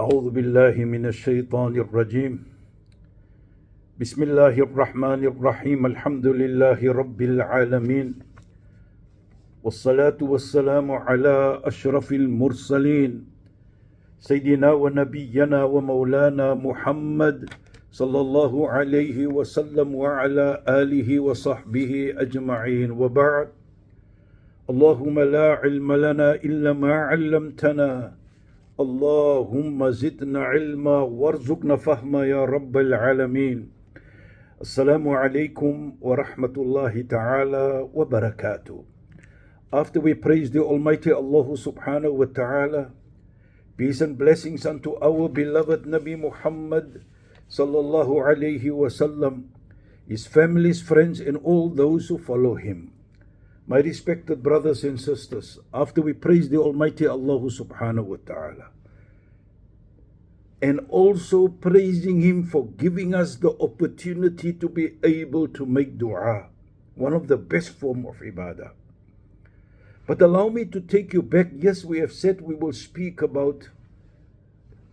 أعوذ بالله من الشيطان الرجيم. بسم الله الرحمن الرحيم. الحمد لله رب العالمين، والصلاة والسلام على أشرف المرسلين سيدنا ونبينا ومولانا محمد صلى الله عليه وسلم وعلى آله وصحبه أجمعين، وبعد. اللهم لا علم لنا إلا ما علمتنا، اللهم زدنا علما وارزقنا فهما يا رب العالمين. السلام عليكم ورحمة الله تعالى وبركاته. After we praise the Almighty Allah subhanahu wa ta'ala, peace and blessings unto our beloved Nabi Muhammad sallallahu alayhi wasallam, his families, friends, and all those who follow him. My respected brothers and sisters, after we praise the Almighty Allah subhanahu wa ta'ala, and also praising him for giving us the opportunity to be able to make dua, one of the best form of ibadah. But allow me to take you back. Yes, we have said we will speak about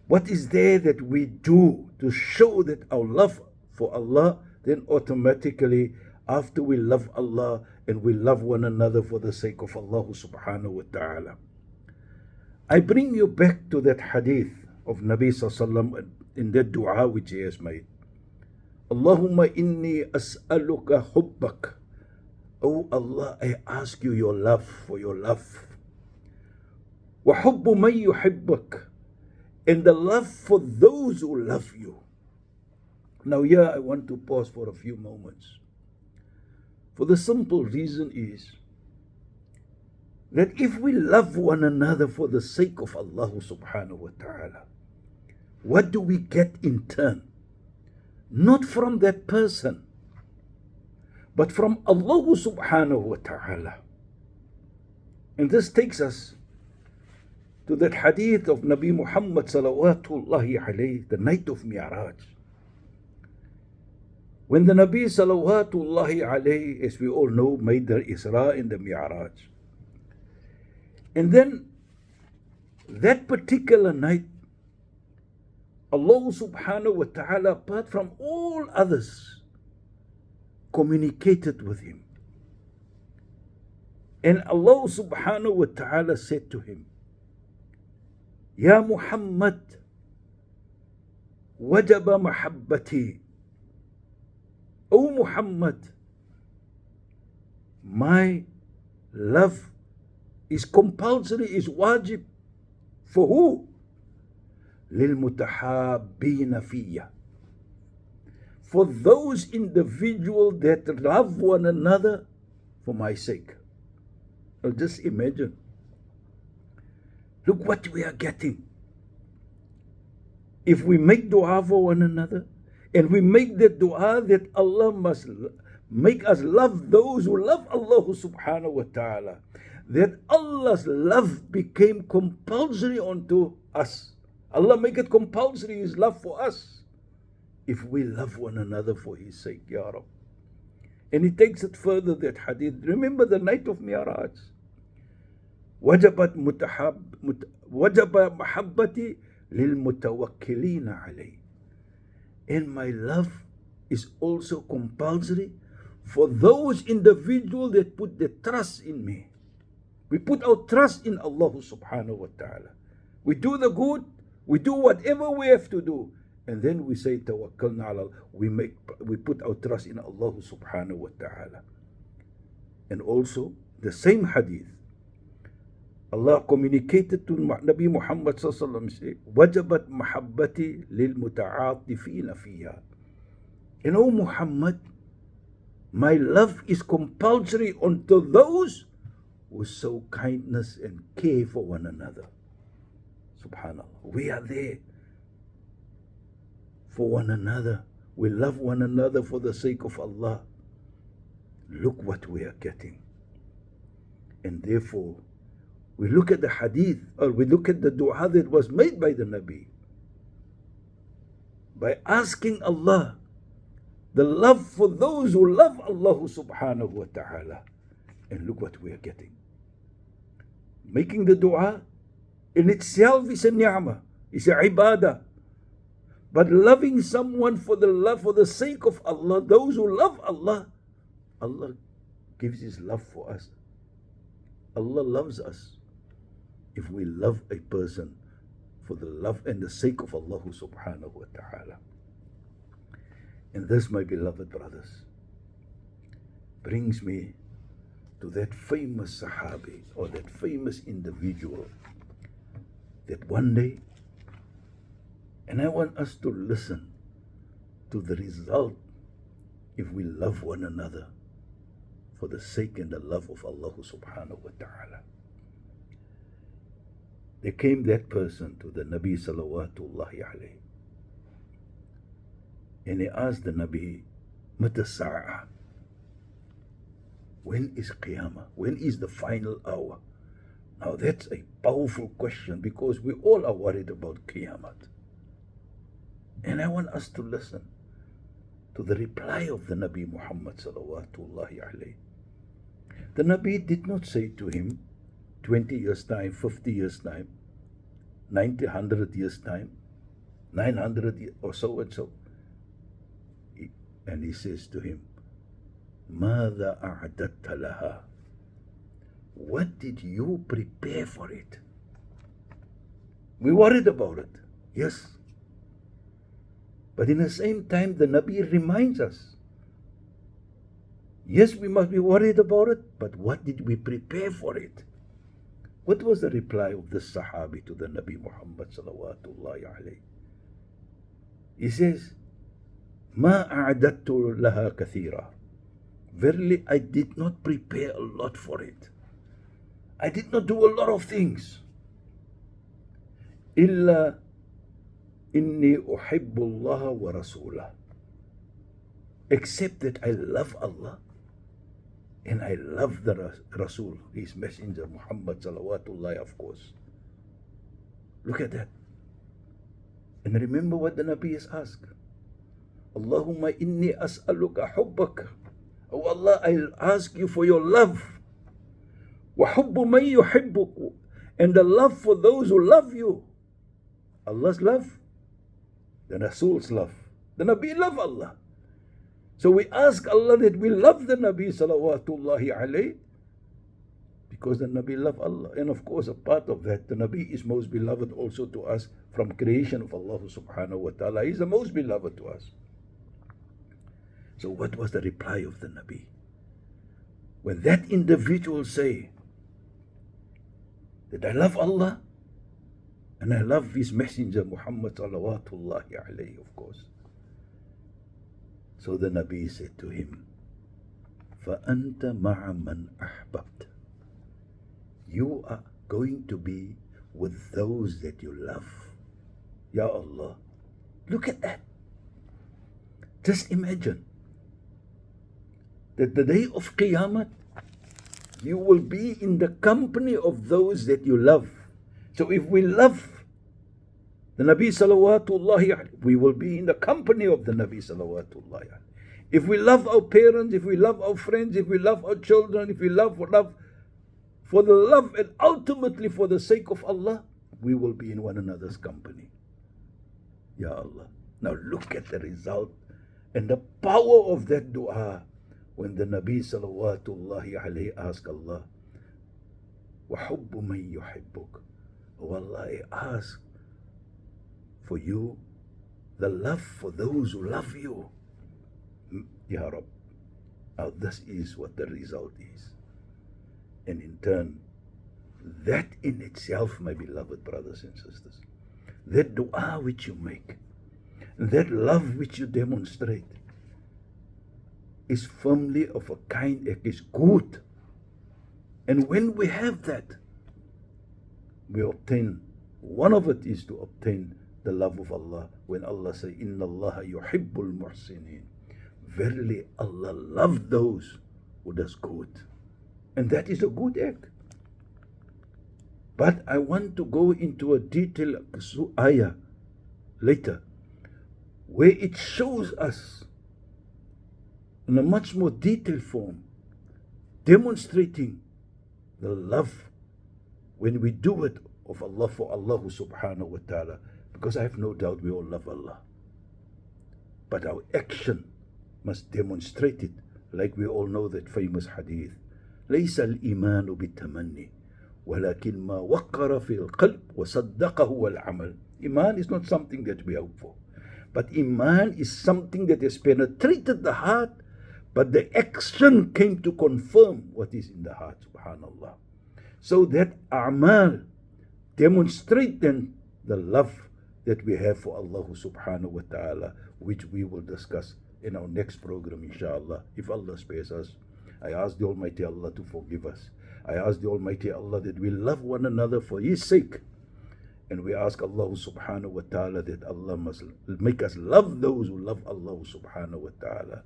what is there that we do to show that our love for Allah, then automatically after we love Allah and we love one another for the sake of Allah subhanahu wa ta'ala. I bring you back to that hadith of Nabi sallallahu alaihi wasallam in that dua which he has made. Allahumma inni as'aluka hubbak. Oh Allah, I ask you your love, for your love. Wa hubbu man yuhibbak, and the love for those who love you. Now here I want to pause for a few moments. For the simple reason is that if we love one another for the sake of Allah subhanahu wa ta'ala, what do we get in turn? Not from that person, but from Allah subhanahu wa ta'ala. And this takes us to that hadith of Nabi Muhammad salawatullahi alayhi, the night of Mi'raj. When the Nabi salawatullahi alayhi, as we all know, made the Isra and the Mi'raj. And then that particular night, Allah subhanahu wa ta'ala, apart from all others, communicated with him. And Allah subhanahu wa ta'ala said to him, Ya Muhammad, wajaba mahabbati. O Muhammad, my love is compulsory, is wajib. For who? لِلْمُتَحَابِّينَ فِيَّ. For those individuals that love one another for my sake. Now just imagine. Look what we are getting. If we make dua for one another, and we make the dua that Allah must make us love those who love Allah subhanahu wa ta'ala, that Allah's love became compulsory unto us. Allah make it compulsory, His love for us, if we love one another for His sake, Ya Rab. And He takes it further, that hadith. Remember the night of Mi'raj. وَجَبَتْ مَحَبَّتِي لِلْمُتَوَكِّلِينَ عَلَيْهِ. And my love is also compulsory for those individuals that put their trust in me. We put our trust in Allah subhanahu wa ta'ala. We do the good, we do whatever we have to do, and then we say tawakkalna ala, we put our trust in Allah subhanahu wa ta'ala. And also the same hadith, Allah communicated to Nabi Muhammad sallallahu alaihi wasallam, say, wajabat mahabbati lil muta'atifina fiha. And O Muhammad, my love is compulsory unto those who show kindness and care for one another. Subhanallah. We are there for one another. We love one another for the sake of Allah. Look what we are getting. And therefore, we look at the hadith, or we look at the dua that was made by the Nabi, by asking Allah the love for those who love Allah subhanahu wa ta'ala. And look what we are getting. Making the dua in itself is a ni'mah. It's a ibadah. But loving someone for the sake of Allah, those who love Allah, Allah gives His love for us. Allah loves us if we love a person for the love and the sake of Allah subhanahu wa ta'ala. And this, my beloved brothers, brings me to that famous Sahabi, or that famous individual, that one day, and I want us to listen to the result if we love one another for the sake and the love of Allah subhanahu wa ta'ala. There came that person to the Nabi salawatullahi alayhi, and he asked the Nabi, Mata Sa'ah? When is Qiyamah? When is the final hour? Now that's a powerful question, because we all are worried about Qiyamah. And I want us to listen to the reply of the Nabi Muhammad salawatullahi alayhi. The Nabi did not say to him, 20 years time, 50 years time, 90, 100 years time, 900 years, or so and so. And he says to him, ماذا أعددت لها? What did you prepare for it? We worried about it, yes. But in the same time, the Nabi reminds us, yes, we must be worried about it, but what did we prepare for it? What was the reply of the Sahabi to the Nabi Muhammad salawatullahi alayhi? He says, ما أعددت لها كثيرا. Verily, I did not prepare a lot for it. I did not do a lot of things. إلا إني أحب الله ورسوله. Except that I love Allah and I love the Rasul, His messenger, Muhammad salawatullahi, of course. Look at that. And remember what the Nabi has asked. Allahumma inni as'aluka hubbaka. Oh Allah, I'll ask you for your love. Wa hubbu man yuhibbuk. And the love for those who love you. Allah's love, the Rasul's love. The Nabi love Allah. So we ask Allah that we love the Nabi salawatullahi alayhi, because the Nabi love Allah. And of course, a part of that, the Nabi is most beloved also to us from creation of Allah subhanahu wa ta'ala. He is the most beloved to us. So what was the reply of the Nabi? When that individual say that I love Allah and I love His messenger Muhammad salawatullahi alayhi, of course. So the Nabi said to him, فَأَنْتَ مَعَ مَنْ أَحْبَبْتَ. You are going to be with those that you love. Ya Allah. Look at that. Just imagine that the day of Qiyamah, you will be in the company of those that you love. So if we love the Nabi salawatullahi alayhi, we will be in the company of the Nabi salawatullahi alayhi. If we love our parents, if we love our friends, if we love our children, if we love for the love and ultimately for the sake of Allah, we will be in one another's company. Ya Allah. Now look at the result and the power of that dua when the Nabi salawatullahi alayhi asked Allah, وَحُبُّ مَن يُحِبُّكَ. Oh Allah, I ask for you the love for those who love you. Ya Rab. Now this is what the result is. And in turn, that in itself, my beloved brothers and sisters, that dua which you make, that love which you demonstrate, is firmly of a kind that is good. And when we have that, we obtain, one of it is to obtain the love of Allah. When Allah says, Inna Allah yuhibbul muhsinin. Verily Allah loves those who does good. And that is a good act. But I want to go into a detailed ayah later, where it shows us in a much more detailed form, demonstrating the love when we do it of Allah for Allah subhanahu wa ta'ala, Because I have no doubt we all love Allah. But our action must demonstrate it, like we all know that famous hadith. ليس الإيمان بالتمني ولكن ما وقر في القلب وصدقه والعمل. Iman is not something that we hope for. But Iman is something that has penetrated the heart, but the action came to confirm what is in the heart, subhanallah. So that A'mal demonstrate then the love that we have for Allah subhanahu wa ta'ala, which we will discuss in our next program, inshallah, if Allah spares us. I ask the Almighty Allah to forgive us. I ask the Almighty Allah that we love one another for His sake. And we ask Allah subhanahu wa ta'ala that Allah must make us love those who love Allah subhanahu wa ta'ala.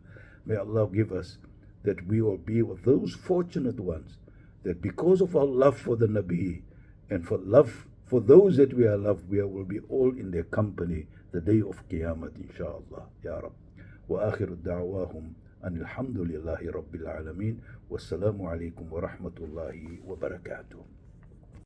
May Allah give us that we will be with those fortunate ones that because of our love for the Nabi and for love for those that we are loved, we will be all in their company the day of Qiyamah, inshallah. Ya Rab. Wa akhiru da'wahum an alhamdulillahi rabbil alameen. Wassalamu alaikum wa rahmatullahi wa barakatuh.